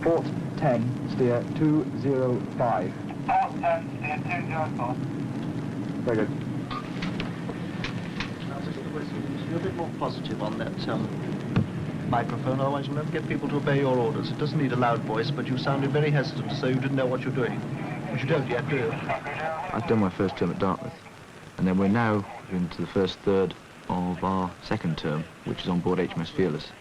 Port 10, steer 205. Port 10, steer 205. Very good. You're a bit more positive on that microphone, otherwise you'll never get people to obey your orders. It doesn't need a loud voice, but you sounded very hesitant to say you didn't know what you're doing. But you don't yet, do you? I've done my first term at Dartmouth, and then we're now into the first third of our second term, which is on board HMS Fearless.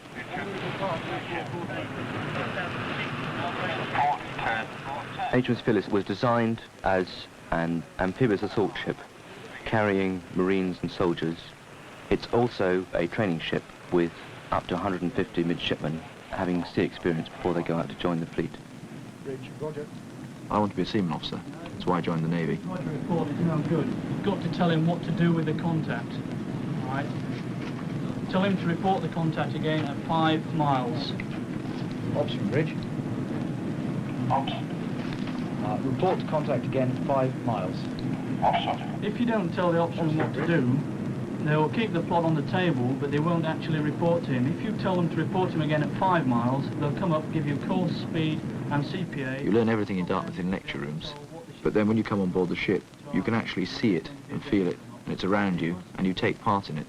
HMS Fearless was designed as an amphibious assault ship carrying Marines and soldiers. It's also a training ship with up to 150 midshipmen having sea experience before they go out to join the fleet. I want to be a seaman officer. That's why I joined the Navy. Roger report is no good. You've got to tell him what to do with the contact. All right? Tell him to report the contact again at 5 miles. Option bridge. Report to contact again 5 miles. If you don't tell the option what to do, they'll keep the plot on the table, but they won't actually report to him. If you tell them to report to him again at 5 miles, they'll come up, give you course, speed, and CPA. You learn everything in Dartmouth in lecture rooms, but then when you come on board the ship, you can actually see it and feel it, and it's around you, and you take part in it.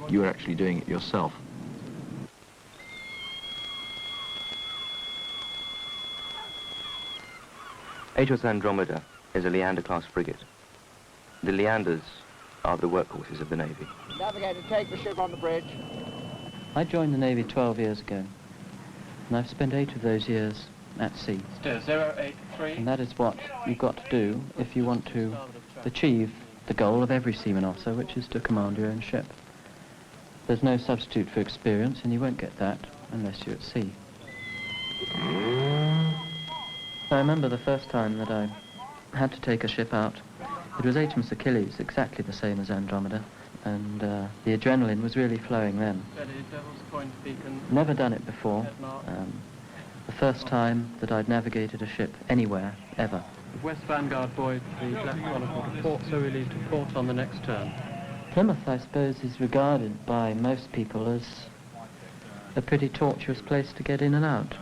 You are actually doing it yourself. HMS Andromeda is a Leander-class frigate. The Leanders are the workhorses of the Navy. Navigator, take the ship on the bridge. I joined the Navy 12 years ago, and I've spent 8 of those years at sea. Steer 083. And that is what you've got to do if you want to achieve the goal of every seaman officer, which is to command your own ship. There's no substitute for experience, and you won't get that unless you're at sea. I remember the first time that I had to take a ship out. It was HMS Achilles, exactly the same as Andromeda, and the adrenaline was really flowing then. Never done it before. The first time that I'd navigated a ship anywhere, ever. West Vanguard buoyed the left chronicle to port, so relieved to port on the next turn. Plymouth, I suppose, is regarded by most people as a pretty tortuous place to get in and out.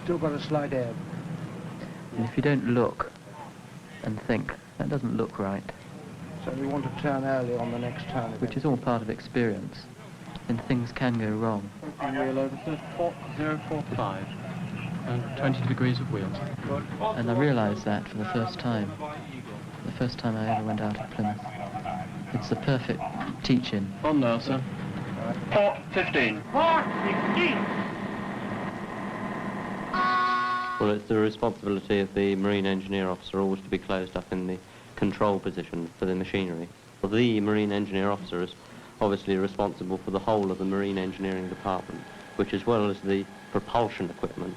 Still got a slight ebb. And if you don't look and think, that doesn't look right, So we want to turn early on the next turn. which is all part of experience, then things can go wrong. Wheel over to port 045 and 20 degrees of wheel. And I realised that for the first time I ever went out of Plymouth. It's the perfect teach-in. On now, sir. Port 15. Port 15! Well, it's the responsibility of the marine engineer officer always to be closed up in the control position for the machinery. Well, the marine engineer officer is obviously responsible for the whole of the marine engineering department, which, as well as the propulsion equipment,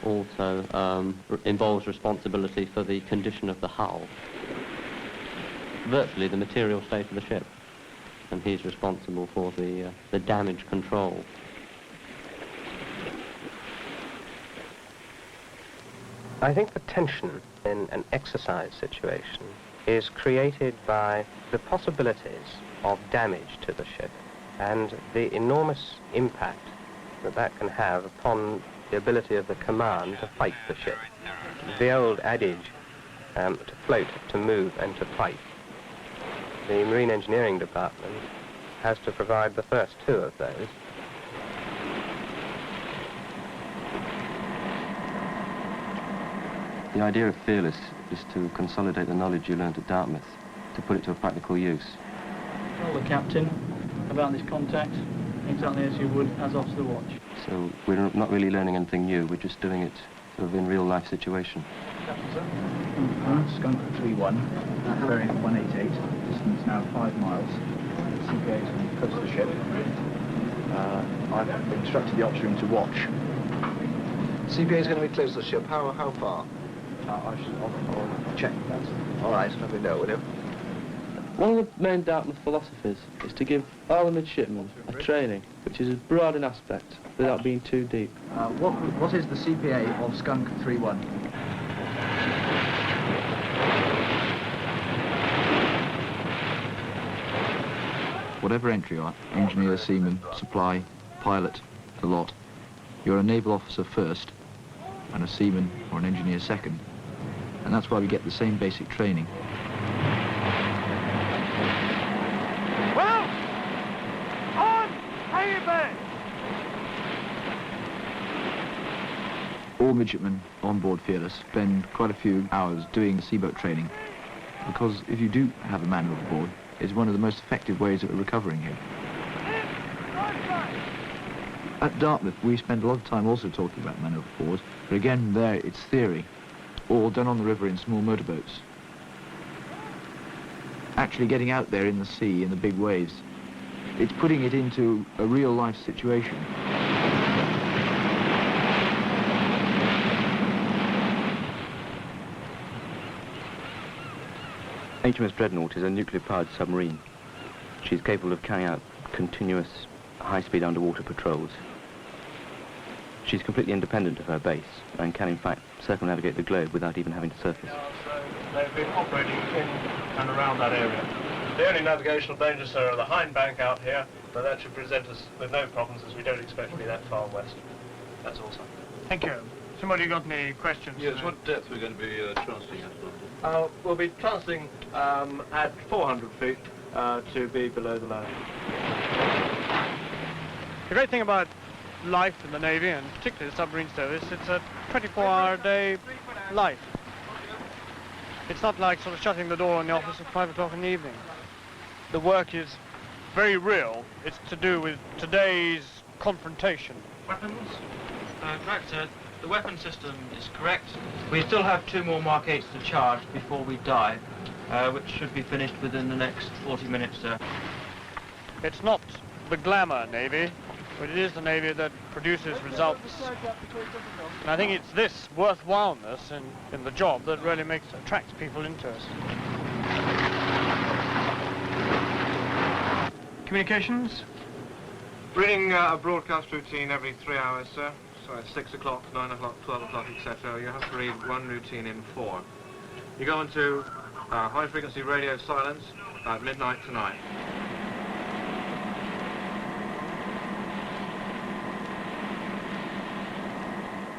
also involves responsibility for the condition of the hull, virtually the material state of the ship, and he's responsible for the damage control. I think the tension in an exercise situation is created by the possibilities of damage to the ship and the enormous impact that that can have upon the ability of the command to fight the ship. The old adage, to float, to move, and to fight. The Marine Engineering Department has to provide the first two of those. The idea of Fearless is to consolidate the knowledge you learned at Dartmouth, to put it to a practical use. Tell the captain about this contact exactly as you would as officer the watch. So we're not really learning anything new, we're just doing it sort of in real-life situation. Captain, sir? Skunk 31, bearing 188, distance now 5 miles. CPA is close to the ship. I've instructed the ops room to watch. CPA is going to be close to the ship. How far? I'll check that. All right, let me know, will you? One of the main Dartmouth philosophies is to give all the midshipmen a training which is as broad in aspect without being too deep. What is the CPA of Skunk 31? Whatever entry you are, engineer, seaman, supply, pilot, the lot, you're a naval officer first, and a seaman or an engineer second. And that's why we get the same basic training. Well, on, hang it back. All midshipmen on board Fearless spend quite a few hours doing seaboat training, because if you do have a man overboard, it's one of the most effective ways of recovering him. At Dartmouth, we spend a lot of time also talking about man overboard, but again, there it's theory, all done on the river in small motorboats. Actually getting out there in the sea, in the big waves, it's putting it into a real-life situation. HMS Dreadnought is a nuclear-powered submarine. She's capable of carrying out continuous, high-speed underwater patrols. She's completely independent of her base and can, in fact, circumnavigate the globe without even having to surface. They've been operating in and around that area. The only navigational dangers, sir, are the hind bank out here, but that should present us with no problems as we don't expect to be that far west. That's all, sir. Thank you. Somebody got any questions? Yes, what depth are we going to be transiting at? We'll be transiting at 400 feet to be below the land. The great thing about life in the Navy, and particularly the submarine service, it's a 24-hour-a-day life. It's not like sort of shutting the door in the office at 5 o'clock in the evening. The work is very real. It's to do with today's confrontation. Weapons? Correct, sir. The weapon system is correct. We still have 2 more Mark 8s to charge before we die, which should be finished within the next 40 minutes, sir. It's not the glamour Navy, but it is the Navy that produces results. And I think it's this worthwhileness in the job that really attracts people into us. Communications? Reading a broadcast routine every 3 hours, sir. So at 6 o'clock, 9 o'clock, 12 o'clock, etc. You have to read one routine in 4. You go into high-frequency radio silence at midnight tonight.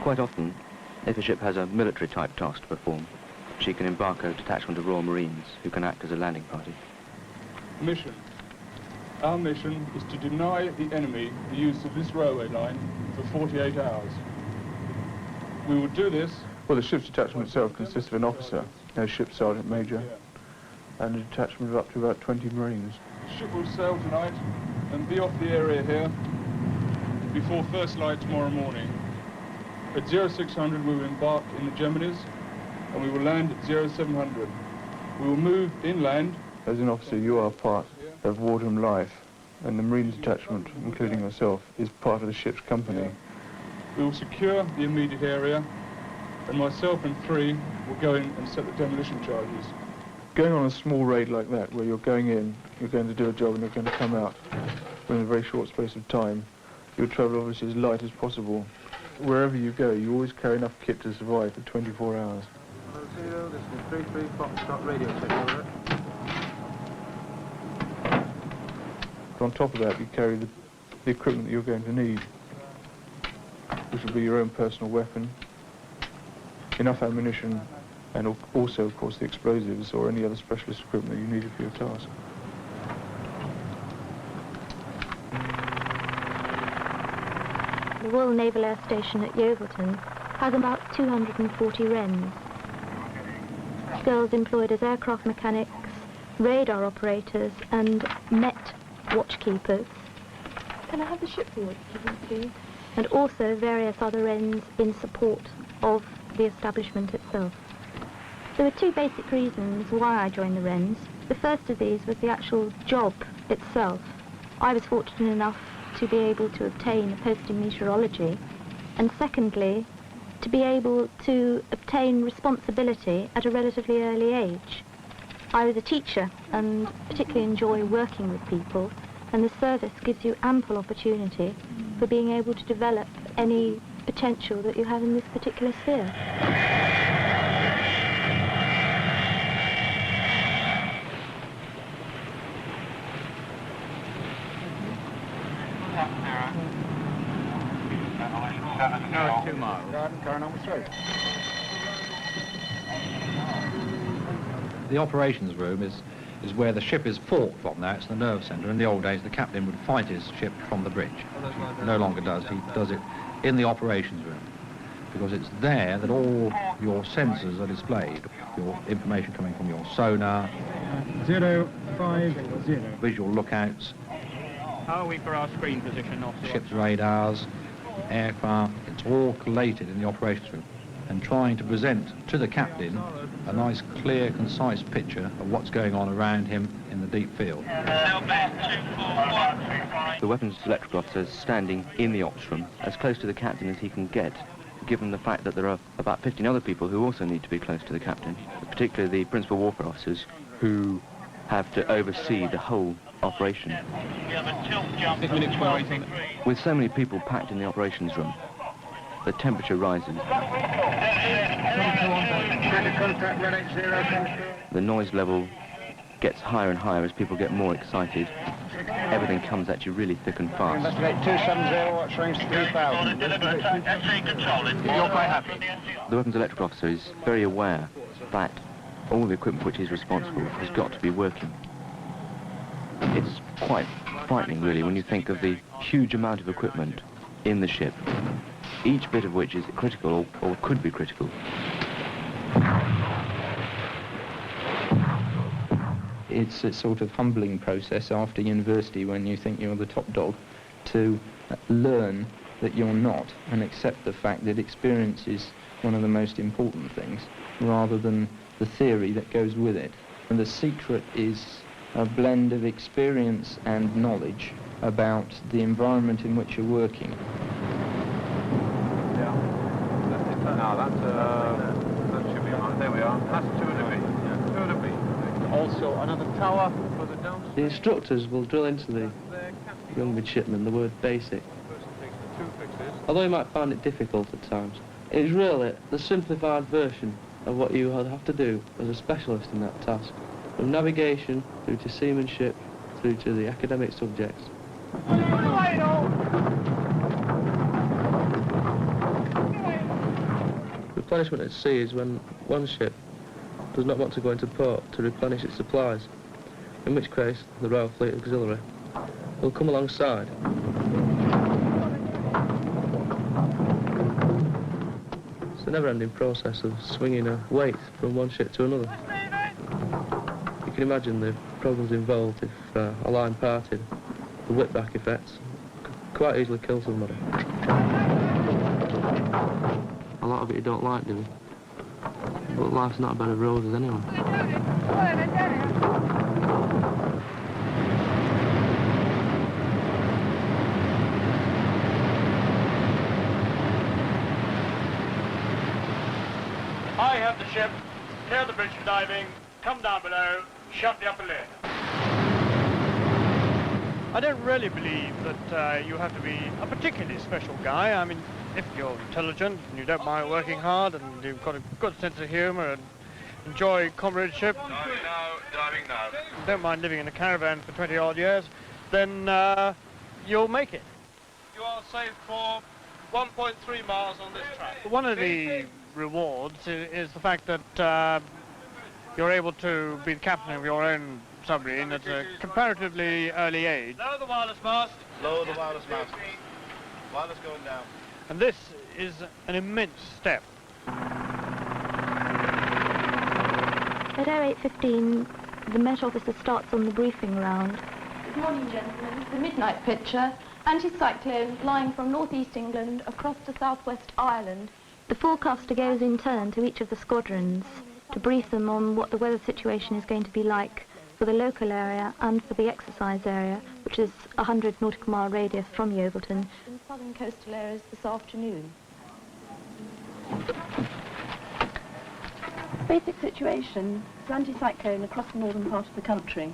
Quite often, if a ship has a military-type task to perform, she can embark a detachment of Royal Marines who can act as a landing party. Mission. Our mission is to deny the enemy the use of this railway line for 48 hours. We will do this... Well, the ship's detachment itself consists of an officer, a ship sergeant major, and a detachment of up to about 20 Marines. The ship will sail tonight and be off the area here before first light tomorrow morning. At 0600 we will embark in the Geminis and we will land at 0700. We will move inland. As an officer, you are part of Wartime life, and the Marines detachment, including yourself, is part of the ship's company. We will secure the immediate area, and myself and 3 will go in and set the demolition charges. Going on a small raid like that, where you're going in, you're going to do a job and you're going to come out within a very short space of time, you'll travel obviously as light as possible. Wherever you go, you always carry enough kit to survive for 24 hours. This is 3-3 Foxtrot radio check, over. On top of that, you carry the equipment that you're going to need, which will be your own personal weapon, enough ammunition, and also, of course, the explosives or any other specialist equipment that you needed for your task. The Royal Naval Air Station at Yeovilton has about 240 wrens. Girls employed as aircraft mechanics, radar operators, and Met watchkeepers. Can I have the ship watchkeepers, please? And also various other wrens in support of the establishment itself. There were 2 basic reasons why I joined the wrens. The first of these was the actual job itself. I was fortunate enough to be able to obtain a post in meteorology, and secondly, to be able to obtain responsibility at a relatively early age. I was a teacher and particularly enjoy working with people, and the service gives you ample opportunity for being able to develop any potential that you have in this particular sphere. No, 2 miles. Carrying on with straight. The operations room is where the ship is fought from now. It's the nerve centre. In the old days, the captain would fight his ship from the bridge. No longer does. He does it in the operations room, because it's there that all your sensors are displayed, your information coming from your sonar, 050. visual lookouts, How are we for our screen position, officer? ship's radars, aircraft. It's all collated in the operations room, and trying to present to the captain a nice, clear, concise picture of what's going on around him in the deep field. The weapons electrical officer is standing in the ops room as close to the captain as he can get, given the fact that there are about 15 other people who also need to be close to the captain, particularly the principal warfare officers who have to oversee the whole operation. With so many people packed in the operations room, the temperature rises. The noise level gets higher and higher as people get more excited. Everything comes at you really thick and fast. Investigate 270, watch range 3000. You're quite happy? The weapons electrical officer is very aware that all the equipment which he's responsible for has got to be working. It's quite frightening, really, when you think of the huge amount of equipment in the ship, each bit of which is critical or could be critical. It's a sort of humbling process after university when you think you're the top dog to learn that you're not and accept the fact that experience is one of the most important things rather than the theory that goes with it. And the secret is a blend of experience and knowledge about the environment in which you're working. Now that should be on. There we are. That's 200 feet. 200 feet. Also another tower further down. The instructors will drill into the young midshipmen the word basic. Although you might find it difficult at times, it's really the simplified version of what you would have to do as a specialist in that task. From navigation through to seamanship, through to the academic subjects. Replenishment at sea is when one ship does not want to go into port to replenish its supplies, in which case the Royal Fleet Auxiliary will come alongside. It's a never-ending process of swinging a weight from one ship to another. You can imagine the problems involved if a line parted. The whip-back effects could quite easily kill somebody. A lot of it you don't like, do you? But life's not a bed of roses anyway. I have the ship. Clear the bridge for diving. Come down below. Shut the upper lid. I don't really believe that you have to be a particularly special guy. I mean, if you're intelligent and you don't mind working hard and you've got a good sense of humour and enjoy comradeship, Diving now. don't mind living in a caravan for 20 odd years, then you'll make it. You are safe for 1.3 miles on this track. One of the rewards is the fact that you're able to be the captain of your own submarine at a comparatively early age. Lower the wireless mast. Lower the wireless mast. Wireless going down. And this is an immense step. At 08:15, the Met officer starts on the briefing round. Good morning, gentlemen. The midnight picture. Anticyclone flying from northeast England across to southwest Ireland. The forecaster goes in turn to each of the squadrons to brief them on what the weather situation is going to be like for the local area and for the exercise area, which is 100 nautical mile radius from Yeovilton. In southern coastal areas this afternoon. Basic situation, anticyclone across the northern part of the country.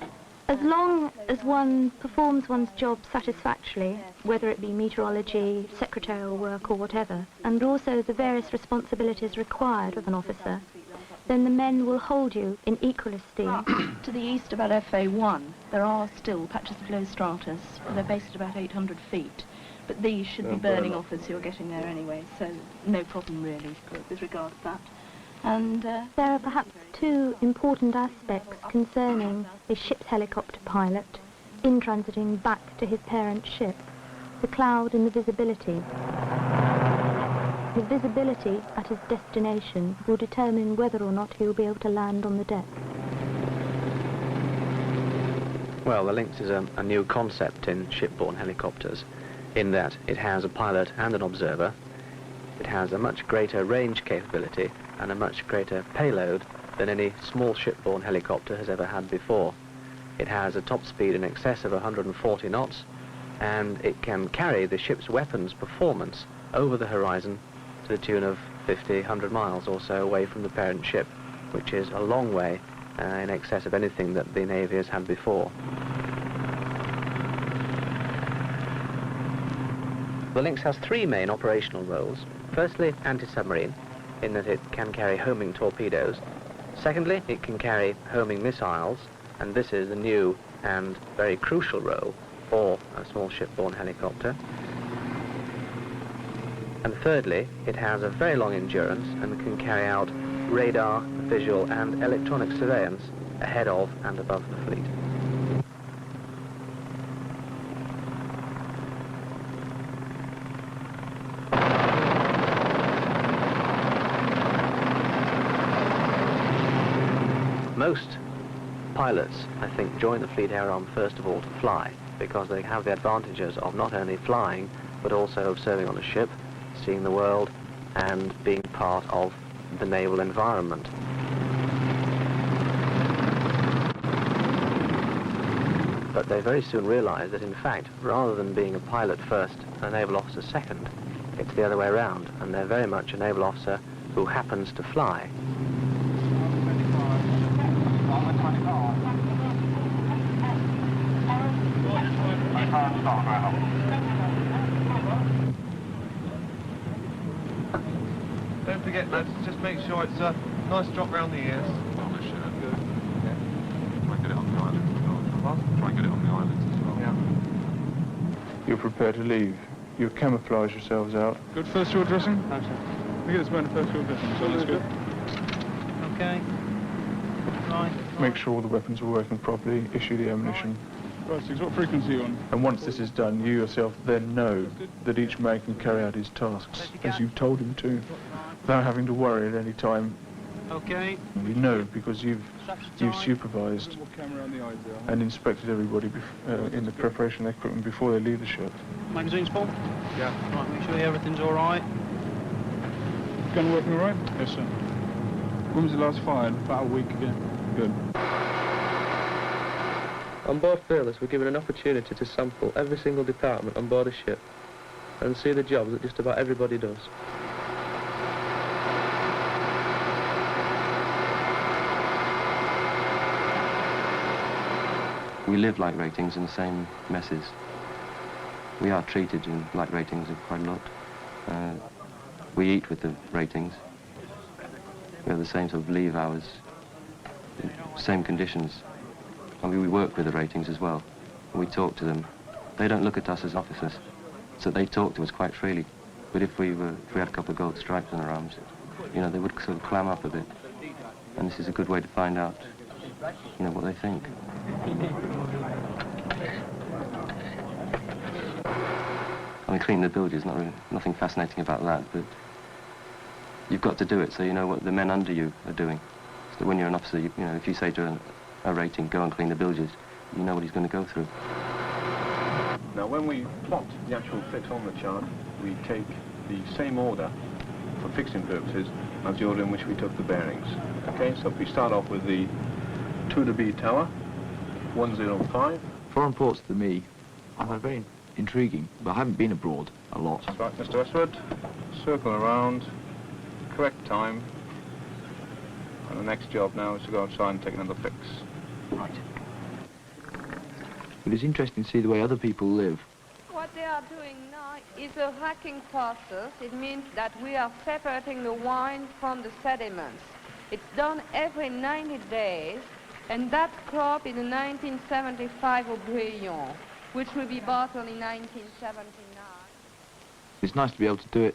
As long as one performs one's job satisfactorily, whether it be meteorology, secretarial work or whatever, and also the various responsibilities required of an officer, then the men will hold you in equal esteem. To the east, about FA1, there are still patches of low stratus. They're based at about 800 feet. But these should be They'll burning burn off as you're getting there anyway, so no problem really with regard to that. And there are perhaps two important aspects concerning a ship's helicopter pilot in transiting back to his parent ship: the cloud and the visibility. His visibility at his destination will determine whether or not he will be able to land on the deck. Well, the Lynx is a new concept in shipborne helicopters, in that it has a pilot and an observer. It has a much greater range capability and a much greater payload than any small shipborne helicopter has ever had before. It has a top speed in excess of 140 knots, and it can carry the ship's weapons performance over the horizon to the tune of 50, 100 miles or so away from the parent ship, which is a long way in excess of anything that the Navy has had before. The Lynx has three main operational roles. Firstly, anti-submarine, in that it can carry homing torpedoes. Secondly, it can carry homing missiles, and this is a new and very crucial role for a small shipborne helicopter. And thirdly, it has a very long endurance and can carry out radar, visual and electronic surveillance ahead of and above the fleet. Most pilots, I think, join the Fleet Air Arm first of all to fly, because they have the advantages of not only flying, but also of serving on a ship, seeing the world, and being part of the naval environment. But they very soon realize that, in fact, rather than being a pilot first and a naval officer second, it's the other way around, and they're very much a naval officer who happens to fly. Don't forget, lads, just make sure it's a nice drop round the ears. Good. Yeah. Try and get it on the island as well. Try and get it on the islands as well. Yeah. You're prepared to leave. You camouflage yourselves out. Good first field dressing? No, sir. We get this man first field dressing, so that's good. Okay. Right. Make sure all the weapons are working properly. Issue the ammunition. Right, Six, what frequency are you on? And once this is done, you yourself then know that each man can carry out his tasks as you've told him to, without having to worry at any time. Okay. You know, because you've supervised and inspected everybody in the preparation of equipment before they leave the ship. Magazine's full? Yeah. Right, make sure everything's all right. Gun working all right? Yes, sir. When was the last fired? About a week ago. Good. On board Fearless, we're given an opportunity to sample every single department on board a ship and see the jobs that just about everybody does. We live like ratings in the same messes. We are treated like ratings quite a lot. We eat with the ratings. We have the same sort of leave hours, same conditions. I mean, we work with the ratings as well. We talk to them. They don't look at us as officers, so they talk to us quite freely. But if we had a couple of gold stripes on our arms, you know, they would sort of clam up a bit. And this is a good way to find out, you know, what they think. I mean, cleaning the bilges, nothing fascinating about that, but you've got to do it so you know what the men under you are doing. So that when you're an officer, you know, if you say to a rating, go and clean the bilges, you know what he's going to go through. Now, when we plot the actual fix on the chart, we take the same order for fixing purposes as the order in which we took the bearings. Okay, so if we start off with the 2 to B tower, 105. Foreign ports to me are very intriguing, but I haven't been abroad a lot. That's right, Mr. Westwood. Circle around, correct time. And the next job now is to go outside and take another fix. Right. But it's interesting to see the way other people live. What they are doing now is a hacking process. It means that we are separating the wine from the sediments. It's done every 90 days, and that crop is a 1975 Aubryon, which will be bottled in 1979. It's nice to be able to do it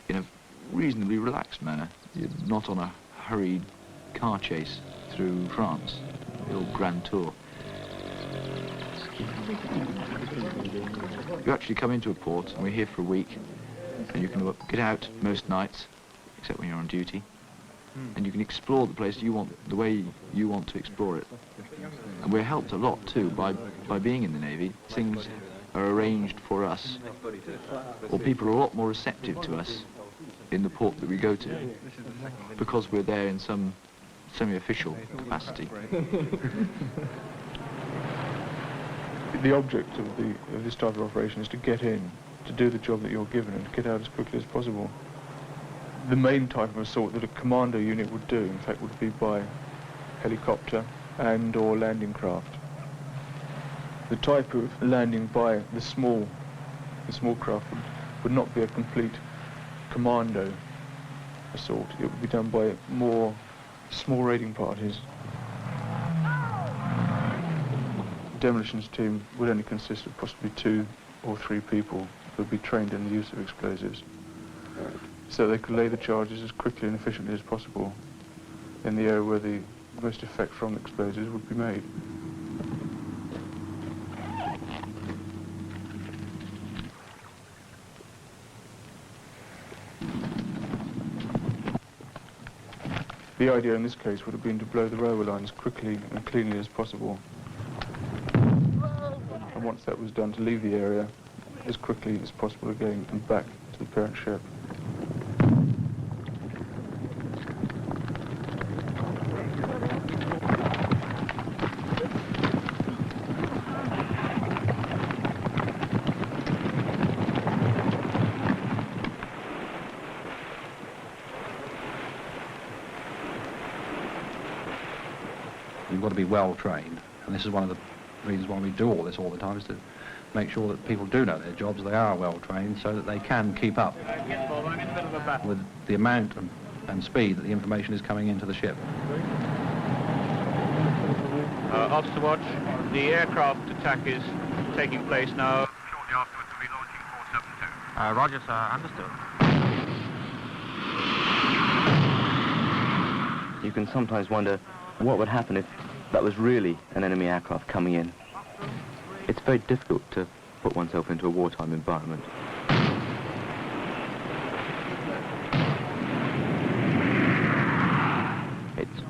in a reasonably relaxed manner. You're not on a hurried car chase through France, the old Grand Tour. You actually come into a port, and we're here for a week, and you can get out most nights, except when you're on duty, and you can explore the place you want, the way you want to explore it. And we're helped a lot too by being in the Navy. Things are arranged for us, or people are a lot more receptive to us in the port that we go to, because we're there in some semi-official capacity. The object of this type of operation is to get in, to do the job that you're given, and to get out as quickly as possible. The main type of assault that a commando unit would do, in fact, would be by helicopter and or landing craft. The type of landing by the small craft would not be a complete commando assault. It would be done by more small raiding parties. The demolitions team would only consist of possibly 2 or 3 people who would be trained in the use of explosives, so they could lay the charges as quickly and efficiently as possible in the area where the most effect from the explosives would be made. The idea in this case would have been to blow the railway line as quickly and cleanly as possible. And once that was done, to leave the area as quickly as possible again and back to the parent ship. You've got to be well trained, and this is one of the reasons why we do all this all the time, is to make sure that people do know their jobs, they are well trained, so that they can keep up with the amount and speed that the information is coming into the ship. Officer Watch, the aircraft attack is taking place now. Shortly afterwards we'll be launching 472. Roger, sir. Understood. You can sometimes wonder what would happen if that was really an enemy aircraft coming in. It's very difficult to put oneself into a wartime environment. It's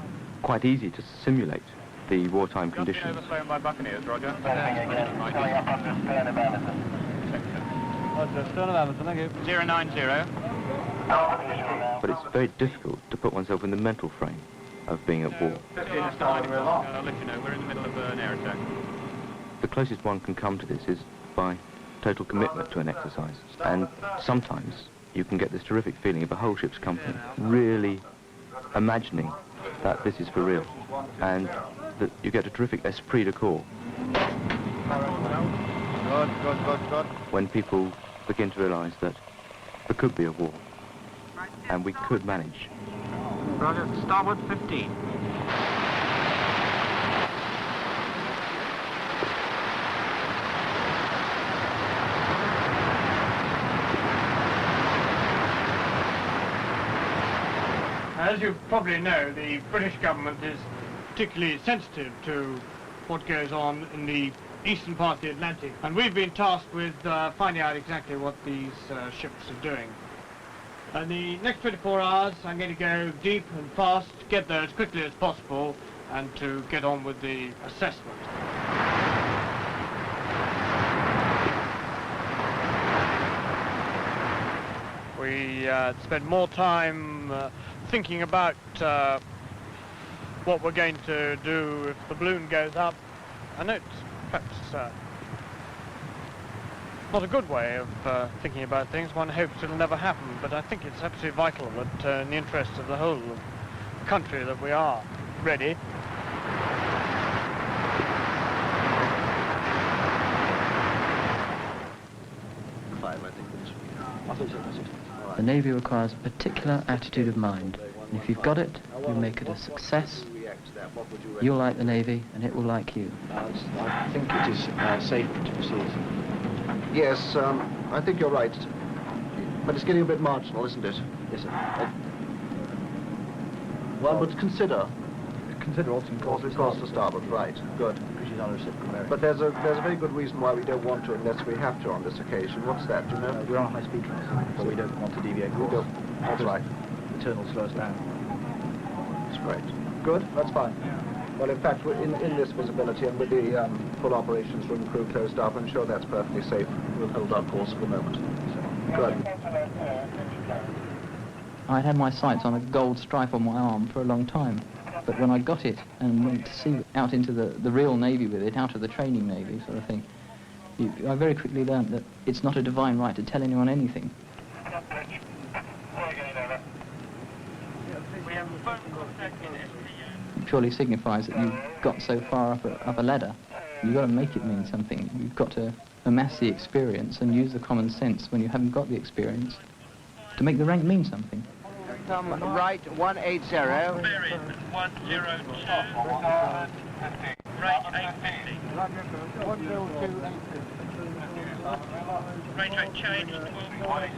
quite easy to simulate the wartime conditions. Overflown by Buccaneers, Roger. Thank you. 090. But it's very difficult to put oneself in the mental frame of being at war. 15 is fine, I'll let you know, we're in the middle of an air attack. The closest one can come to this is by total commitment to an exercise. And sometimes you can get this terrific feeling of a whole ship's company really imagining that this is for real, and that you get a terrific esprit de corps. Good. When people begin to realise that there could be a war, and we could manage. Roger, starboard 15. As you probably know, the British government is particularly sensitive to what goes on in the eastern part of the Atlantic, and we've been tasked with finding out exactly what these ships are doing. In the next 24 hours, I'm going to go deep and fast, get there as quickly as possible, and to get on with the assessment. We spend more time thinking about what we're going to do if the balloon goes up. I know it's perhaps not a good way of thinking about things. One hopes it'll never happen, but I think it's absolutely vital that in the interest of the whole country that we are ready. The Navy requires a particular attitude of mind, and if you've got it, you'll make it a success. You'll like the Navy, and it will like you. I think it is safer to proceed Yes, I think you're right. But it's getting a bit marginal, isn't it? Yes, sir. One would consider. Consider altering course. Course to starboard, right. Good. Because she's on a circumference. But there's a very good reason why we don't want to unless we have to on this occasion. What's that, do you know? We're on a high-speed track, so we don't want to deviate course. We don't. That's right. The turn will slow us down. That's great. Good, that's fine. Well, in fact, in this visibility and with the full operations room crew closed up, I'm sure that's perfectly safe. We'll hold our course for the moment. Good. I'd had my sights on a gold stripe on my arm for a long time, but when I got it and went to see out into the real Navy with it, out of the training Navy sort of thing, I very quickly learned that it's not a divine right to tell anyone anything. It purely signifies that you've got so far up a ladder. You've got to make it mean something. You've got to amass the experience and use the common sense when you haven't got the experience to make the rank mean something. Come right 180. Bearing 102. Range 850. Range rate change 12.